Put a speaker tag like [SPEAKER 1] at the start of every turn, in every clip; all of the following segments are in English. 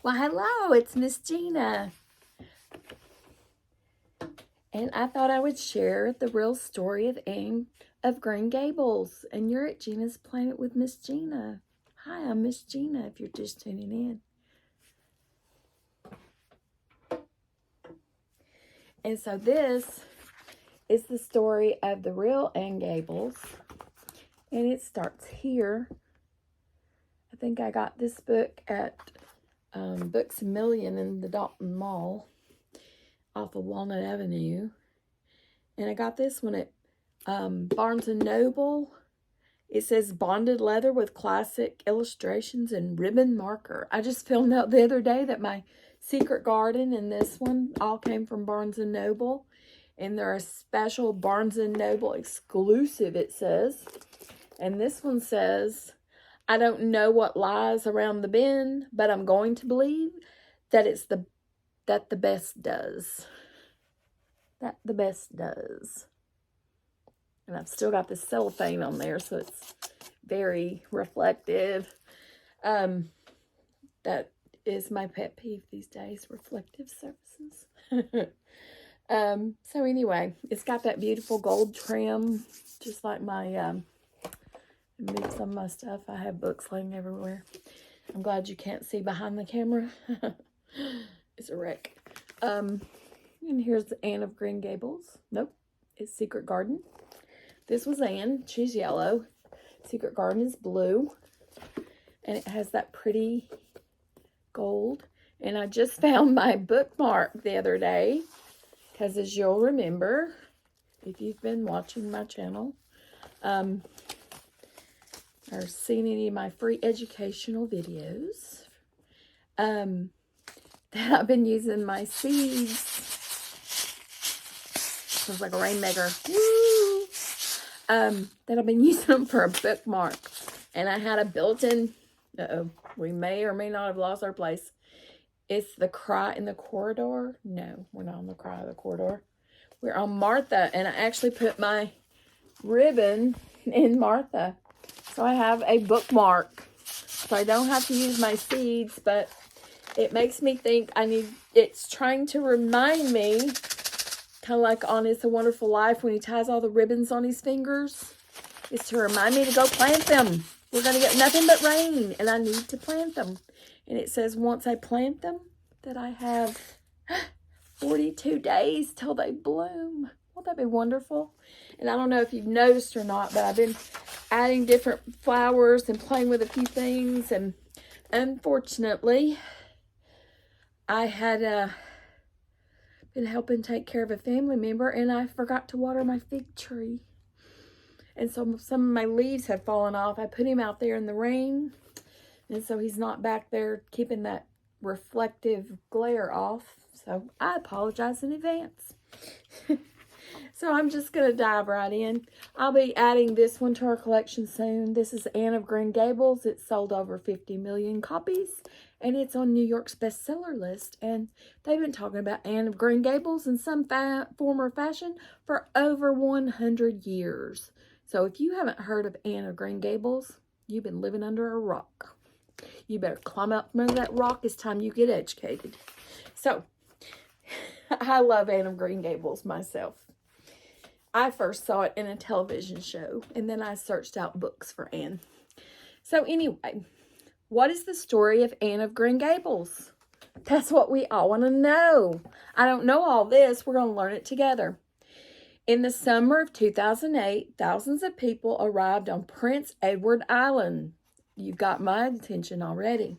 [SPEAKER 1] Well, hello, it's Miss Gina. And I thought I would share the real story of Anne of Green Gables. And you're at Gina's Planet with Miss Gina. Hi, I'm Miss Gina if you're just tuning in. And so this is the story of the real Anne Gables. And it starts here. I think I got this book at Books A Million in the Dalton Mall off of Walnut Avenue. And I got this one at Barnes & Noble. It says bonded leather with classic illustrations and ribbon marker. I just found out the other day that my Secret Garden and this one all came from Barnes & Noble. And they're a special Barnes & Noble exclusive, it says. And this one says, I don't know what lies around the bend, but I'm going to believe that it's the best does. That the best does. And I've still got the cellophane on there, so it's very reflective. That is my pet peeve these days, reflective surfaces. So anyway, it's got that beautiful gold trim, just like my move some of my stuff. I have books laying everywhere. I'm glad you can't see behind the camera. It's a wreck. And here's Anne of Green Gables. Nope, it's Secret Garden. This was Anne. She's yellow. Secret Garden is blue. And it has that pretty gold. And I just found my bookmark the other day. Because as you'll remember, if you've been watching my channel, or seen any of my free educational videos, that I've been using my seeds. Sounds like a rainmaker. Woo! That I've been using them for a bookmark. And I had a built-in, we may or may not have lost our place. It's the Cry in the Corridor. No, we're not on the Cry in the Corridor. We're on Martha. And I actually put my ribbon in Martha. So I have a bookmark. So I don't have to use my seeds, but it makes me think it's trying to remind me, kind of like on It's a Wonderful Life when he ties all the ribbons on his fingers. It's to remind me to go plant them. We're going to get nothing but rain, and I need to plant them. And it says once I plant them, that I have 42 days till they bloom. Won't that be wonderful? And I don't know if you've noticed or not, but I've been adding different flowers and playing with a few things. And unfortunately, I had been helping take care of a family member, and I forgot to water my fig tree. And so some of my leaves have fallen off. I put him out there in the rain, and so he's not back there keeping that reflective glare off. So I apologize in advance. So I'm just going to dive right in. I'll be adding this one to our collection soon. This is Anne of Green Gables. It's sold over 50 million copies. And it's on New York's bestseller list. And they've been talking about Anne of Green Gables in some form or fashion for over 100 years. So if you haven't heard of Anne of Green Gables, you've been living under a rock. You better climb up from under that rock. It's time you get educated. So, I love Anne of Green Gables myself. I first saw it in a television show, and then I searched out books for Anne. So anyway, what is the story of Anne of Green Gables? That's what we all want to know. I don't know all this. We're going to learn it together. In the summer of 2008, thousands of people arrived on Prince Edward Island. You've got my attention already.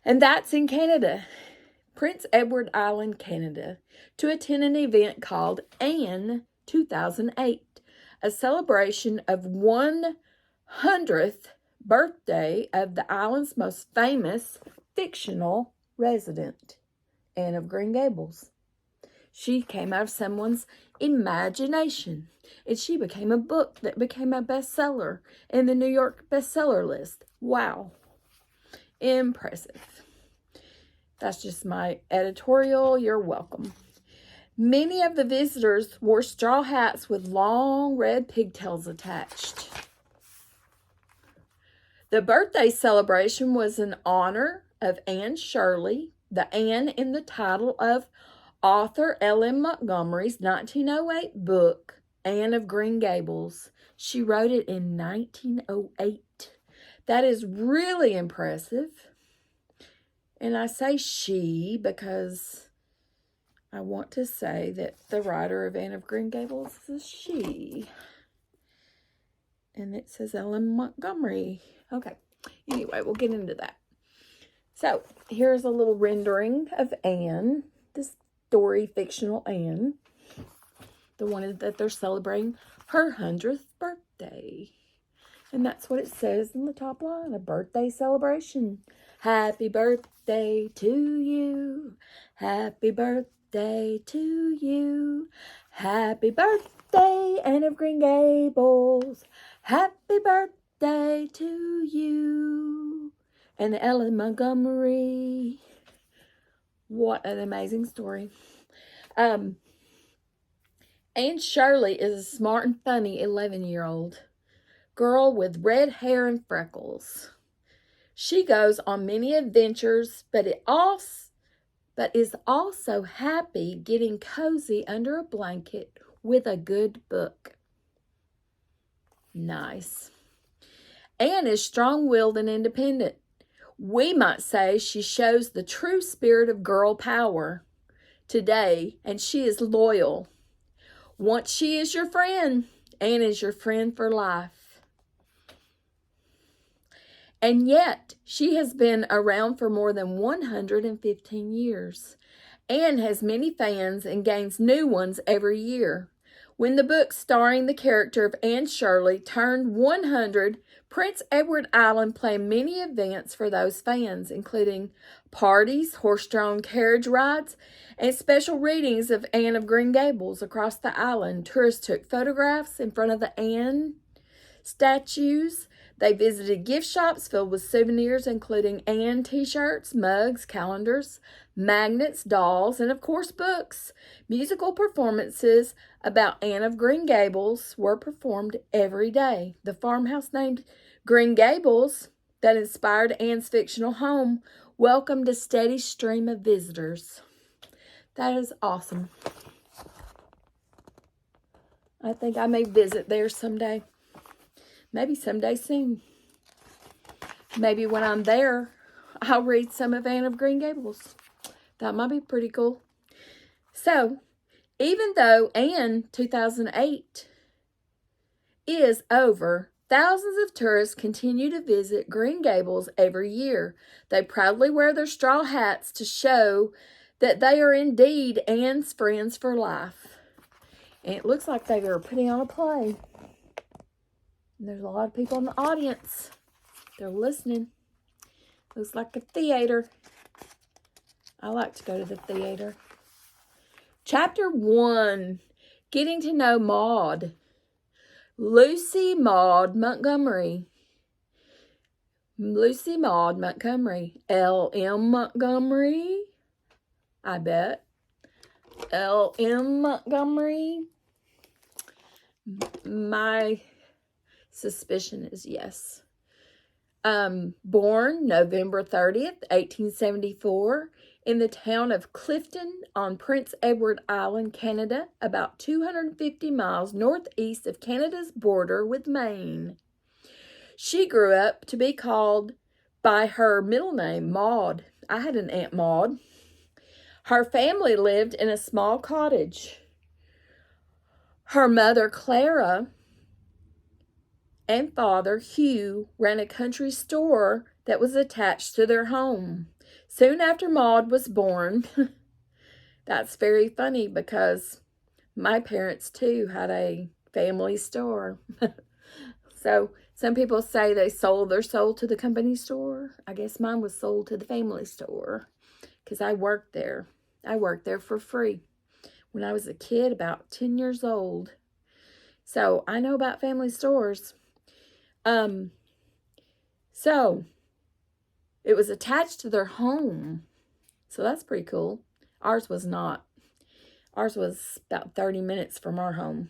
[SPEAKER 1] And that's in Canada. Prince Edward Island, Canada, to attend an event called Anne 2008, a celebration of 100th birthday of the island's most famous fictional resident, Anne of Green Gables. She came out of someone's imagination, and she became a book that became a bestseller in the New York bestseller list. Wow. Impressive. That's just my editorial. You're welcome. Many of the visitors wore straw hats with long red pigtails attached. The birthday celebration was in honor of Anne Shirley, the Anne in the title of author m.Montgomery's 1908 book, Anne of Green Gables. She wrote it in 1908. That is really impressive. And I say she because I want to say that the writer of Anne of Green Gables is a she. And it says Ellen Montgomery. Okay. Anyway, we'll get into that. So, here's a little rendering of Anne, the story fictional Anne. The one that they're celebrating her 100th birthday. And that's what it says in the top line, a birthday celebration. Happy birthday to you. Happy birthday to you. Happy birthday, Anne of Green Gables. Happy birthday to you. And Ellen Montgomery. What an amazing story. Anne Shirley is a smart and funny 11-year-old girl with red hair and freckles. She goes on many adventures, but is also happy getting cozy under a blanket with a good book. Nice. Anne is strong-willed and independent. We might say she shows the true spirit of girl power today, and she is loyal. Once she is your friend, Anne is your friend for life. And yet, she has been around for more than 115 years. Anne has many fans and gains new ones every year. When the book starring the character of Anne Shirley turned 100, Prince Edward Island planned many events for those fans, including parties, horse-drawn carriage rides, and special readings of Anne of Green Gables across the island. Tourists took photographs in front of the Anne statues. They visited gift shops filled with souvenirs, including Anne t-shirts, mugs, calendars, magnets, dolls, and of course books. Musical performances about Anne of Green Gables were performed every day. The farmhouse named Green Gables that inspired Anne's fictional home welcomed a steady stream of visitors. That is awesome. I think I may visit there someday. Maybe someday soon. Maybe when I'm there, I'll read some of Anne of Green Gables. That might be pretty cool. So, even though Anne 2008 is over, thousands of tourists continue to visit Green Gables every year. They proudly wear their straw hats to show that they are indeed Anne's friends for life. And it looks like they are putting on a play. And there's a lot of people in the audience. They're listening. Looks like a theater. I like to go to the theater. Chapter 1. Getting to know Maud. Lucy Maud Montgomery. Lucy Maud Montgomery. L.M. Montgomery. I bet. L.M. Montgomery. My suspicion is yes. Born November 30th, 1874, in the town of Clifton on Prince Edward Island, Canada, about 250 miles northeast of Canada's border with Maine. She grew up to be called by her middle name, Maud. I had an Aunt Maud. Her family lived in a small cottage. Her mother, Clara, and father, Hugh, ran a country store that was attached to their home. Soon after Maud was born, that's very funny because my parents too had a family store. So some people say they sold their soul to the company store. I guess mine was sold to the family store because I worked there. I worked there for free when I was a kid, about 10 years old. So I know about family stores. So it was attached to their home. So that's pretty cool. Ours was not. Ours was about 30 minutes from our home.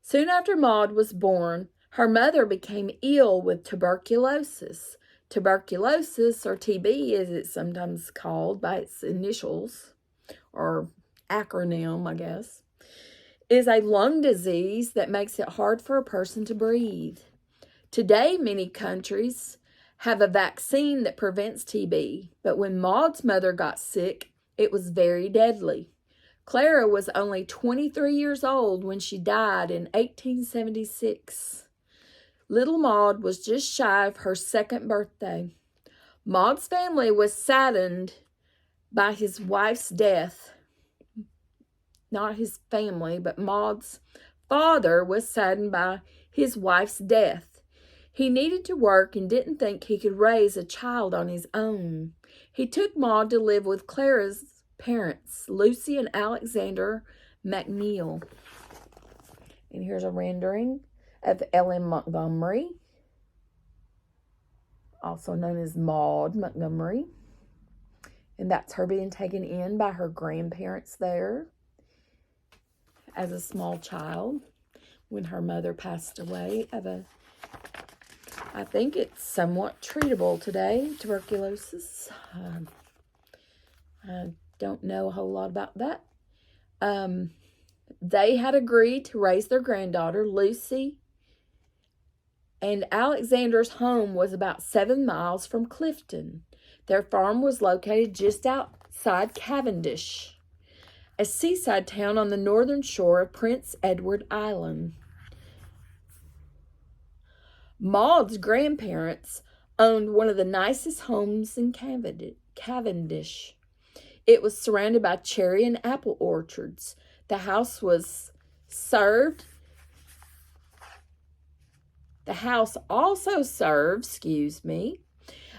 [SPEAKER 1] Soon after Maud was born, her mother became ill with tuberculosis. Tuberculosis, or TB as it's sometimes called by its initials, or acronym, I guess, is a lung disease that makes it hard for a person to breathe. Today, many countries have a vaccine that prevents TB, but when Maud's mother got sick, it was very deadly. Clara was only 23 years old when she died in 1876. Little Maud was just shy of her second birthday. Maud's family was saddened by his wife's death. Not his family, but Maud's father was saddened by his wife's death. He needed to work and didn't think he could raise a child on his own. He took Maud to live with Clara's parents, Lucy and Alexander McNeil. And here's a rendering of m.Montgomery, also known as Maud Montgomery. And that's her being taken in by her grandparents there as a small child when her mother passed away of I think it's somewhat treatable today, tuberculosis. I don't know a whole lot about that. They had agreed to raise their granddaughter, Lucy, and Alexander's home was about 7 miles from Clifton. Their farm was located just outside Cavendish, a seaside town on the northern shore of Prince Edward Island. Maud's grandparents owned one of the nicest homes in Cavendish. It was surrounded by cherry and apple orchards. The house also served,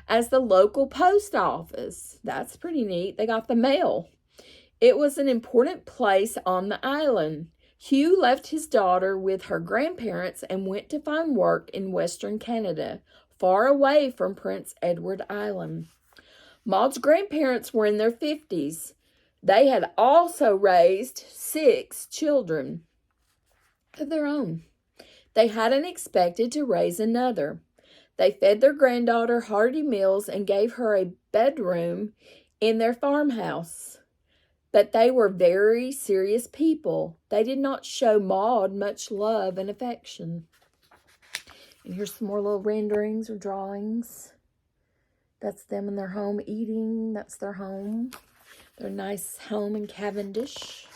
[SPEAKER 1] as the local post office. That's pretty neat. They got the mail. It was an important place on the island. Hugh left his daughter with her grandparents and went to find work in Western Canada, far away from Prince Edward Island. Maud's grandparents were in their 50s. They had also raised 6 children of their own. They hadn't expected to raise another. They fed their granddaughter hearty meals and gave her a bedroom in their farmhouse. But they were very serious people. They did not show Maud much love and affection. And here's some more little renderings or drawings. That's them in their home eating. That's their home. Their nice home in Cavendish.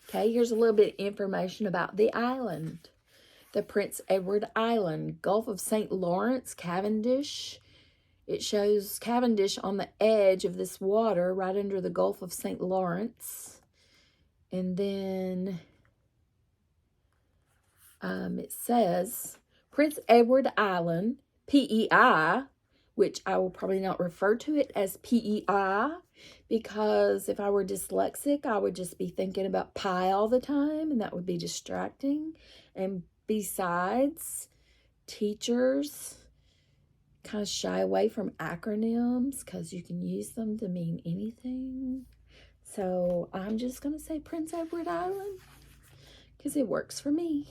[SPEAKER 1] Okay, here's a little bit of information about the island. The Prince Edward Island, Gulf of St. Lawrence, Cavendish. It shows Cavendish on the edge of this water right under the Gulf of St. Lawrence. And then it says Prince Edward Island, PEI, which I will probably not refer to it as PEI because if I were dyslexic, I would just be thinking about pie all the time and that would be distracting. And besides, teachers kind of shy away from acronyms because you can use them to mean anything. So I'm just going to say Prince Edward Island because it works for me.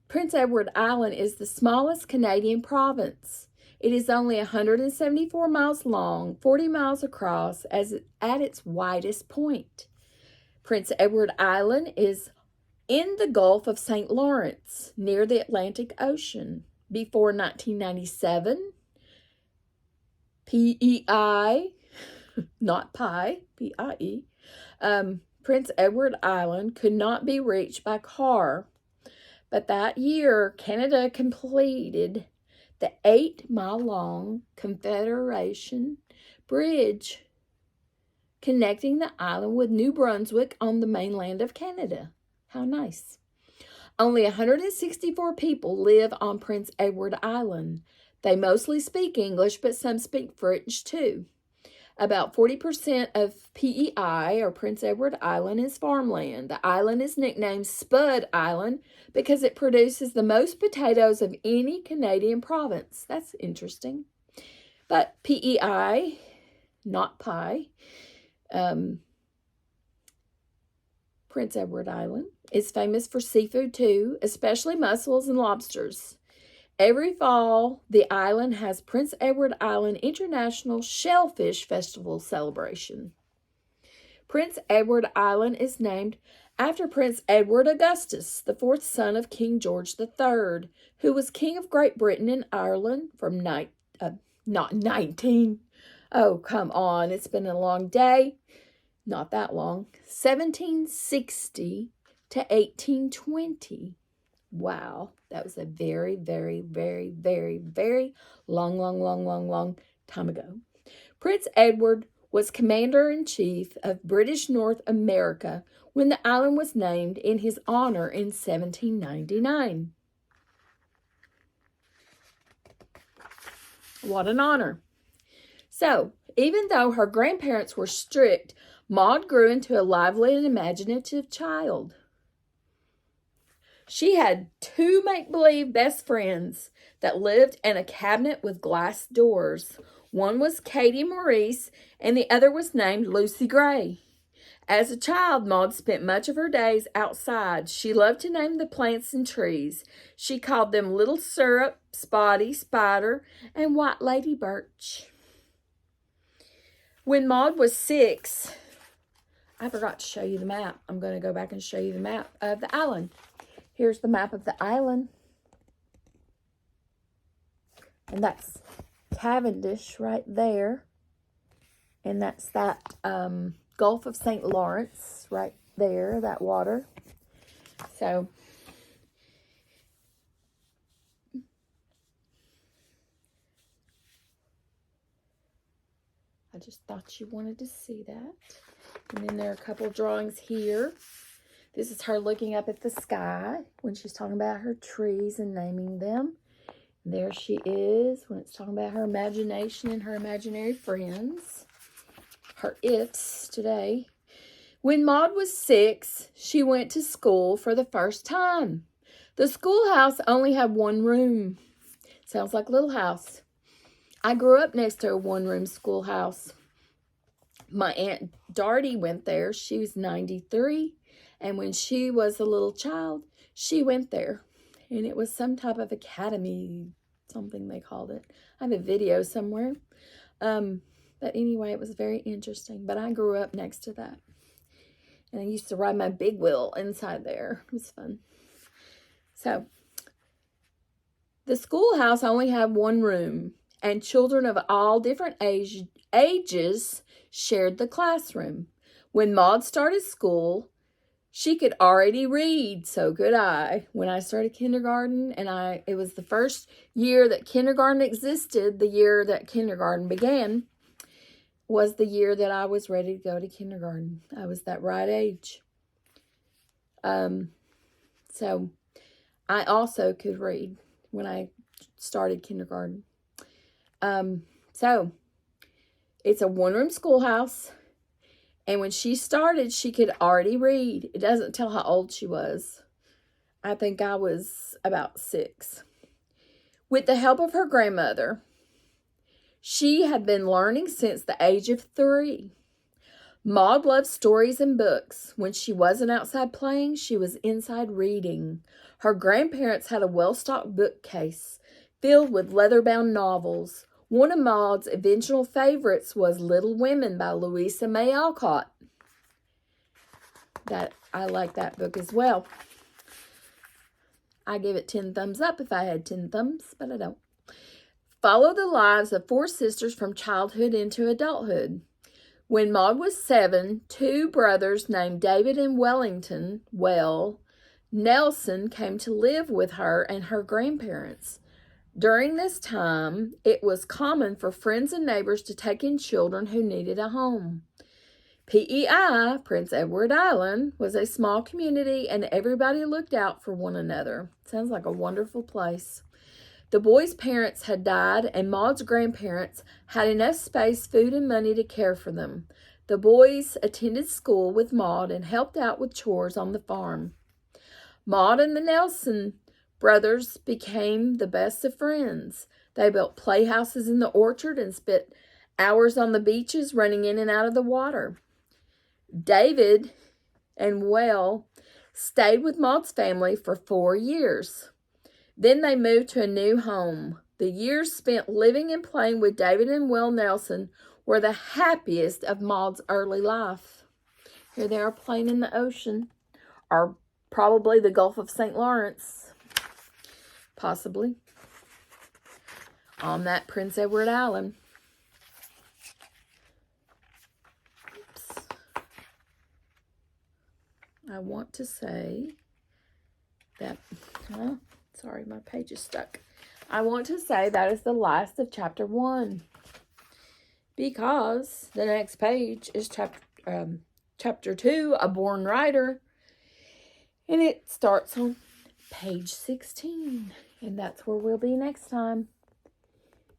[SPEAKER 1] Prince Edward Island is the smallest Canadian province. It is only 174 miles long, 40 miles across, at its widest point. Prince Edward Island is in the Gulf of St. Lawrence, near the Atlantic Ocean. Before 1997, PEI, not pie, PIE, Prince Edward Island could not be reached by car. But that year, Canada completed the 8-mile-long Confederation Bridge connecting the island with New Brunswick on the mainland of Canada. How nice. Only 164 people live on Prince Edward Island. They mostly speak English, but some speak French too. About 40% of PEI, or Prince Edward Island, is farmland. The island is nicknamed Spud Island because it produces the most potatoes of any Canadian province. That's interesting. But PEI, not pie, Prince Edward Island is famous for seafood too, especially mussels and lobsters. Every fall, the island has Prince Edward Island International Shellfish Festival celebration. Prince Edward Island is named after Prince Edward Augustus, the fourth son of King George III, who was King of Great Britain and Ireland from not 19. Oh, come on. It's been a long day. Not that long. 1760 to 1820. Wow. That was a very, very, very, very, very long time ago. Prince Edward was Commander-in-Chief of British North America when the island was named in his honor in 1799. What an honor. So, even though her grandparents were strict, Maud grew into a lively and imaginative child. She had 2 make-believe best friends that lived in a cabinet with glass doors. One was Katie Maurice, and the other was named Lucy Gray. As a child, Maud spent much of her days outside. She loved to name the plants and trees. She called them Little Syrup, Spotty, Spider, and White Lady Birch. When Maud was 6, I forgot to show you the map. I'm going to go back and show you the map of the island. Here's the map of the island. And that's Cavendish right there. And that's that Gulf of St. Lawrence right there, that water. So, I just thought you wanted to see that. And then there are a couple drawings here. This is her looking up at the sky when she's talking about her trees and naming them. And there she is when it's talking about her imagination and her imaginary friends. Her ifs today. When Maud was 6, she went to school for the first time. The schoolhouse only had 1 room. Sounds like Little House. I grew up next to a 1-room schoolhouse. My Aunt Darty went there. She was 93. And when she was a little child, she went there. And it was some type of academy, something they called it. I have a video somewhere. But anyway, it was very interesting. But I grew up next to that. And I used to ride my big wheel inside there. It was fun. So, the schoolhouse only had 1 room. And children of all different ages shared the classroom. When Maud started school, she could already read, so could I. When I started kindergarten, and it was the first year that kindergarten existed, the year that kindergarten began, was the year that I was ready to go to kindergarten. I was that right age. So I also could read when I started kindergarten. So it's a 1-room schoolhouse. And when she started, she could already read. It doesn't tell how old she was. I think I was about 6. With the help of her grandmother, she had been learning since the age of 3. Maud loved stories and books. When she wasn't outside playing, she was inside reading. Her grandparents had a well-stocked bookcase filled with leather-bound novels. One of Maud's eventual favorites was Little Women by Louisa May Alcott. I like that book as well. I give it 10 thumbs up if I had 10 thumbs, but I don't. Follow the lives of 4 sisters from childhood into adulthood. When Maud was 7, 2 brothers named David and Nelson came to live with her and her grandparents. During this time, it was common for friends and neighbors to take in children who needed a home. PEI, Prince Edward Island, was a small community and everybody looked out for one another. Sounds like a wonderful place. The boys' parents had died and Maud's grandparents had enough space, food, and money to care for them. The boys attended school with Maud and helped out with chores on the farm. Maud and the Nelson brothers became the best of friends. They built playhouses in the orchard and spent hours on the beaches running in and out of the water. David and well, stayed with Maud's family for 4 years. Then they moved to a new home. The years spent living and playing with David and Will Nelson were the happiest of Maud's early life. Here they are playing in the ocean, or probably the Gulf of St. Lawrence, possibly, on that Prince Edward Island. Oops. I want to say that, sorry, my page is stuck. I want to say that is the last of chapter 1, because the next page is chapter 2, A Born Writer, and it starts on page 16, and that's where we'll be next time.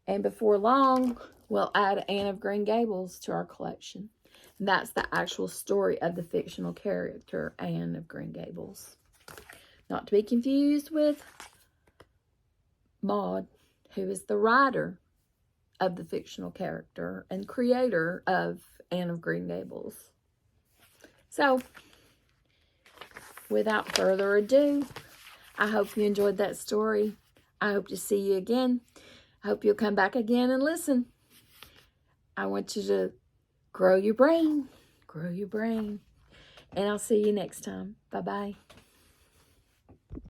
[SPEAKER 1] And before long, we'll add Anne of Green Gables to our collection. And that's the actual story of the fictional character, Anne of Green Gables. Not to be confused with Maud, who is the writer of the fictional character and creator of Anne of Green Gables. So, without further ado, I hope you enjoyed that story. I hope to see you again. I hope you'll come back again and listen. I want you to grow your brain. Grow your brain. And I'll see you next time. Bye-bye.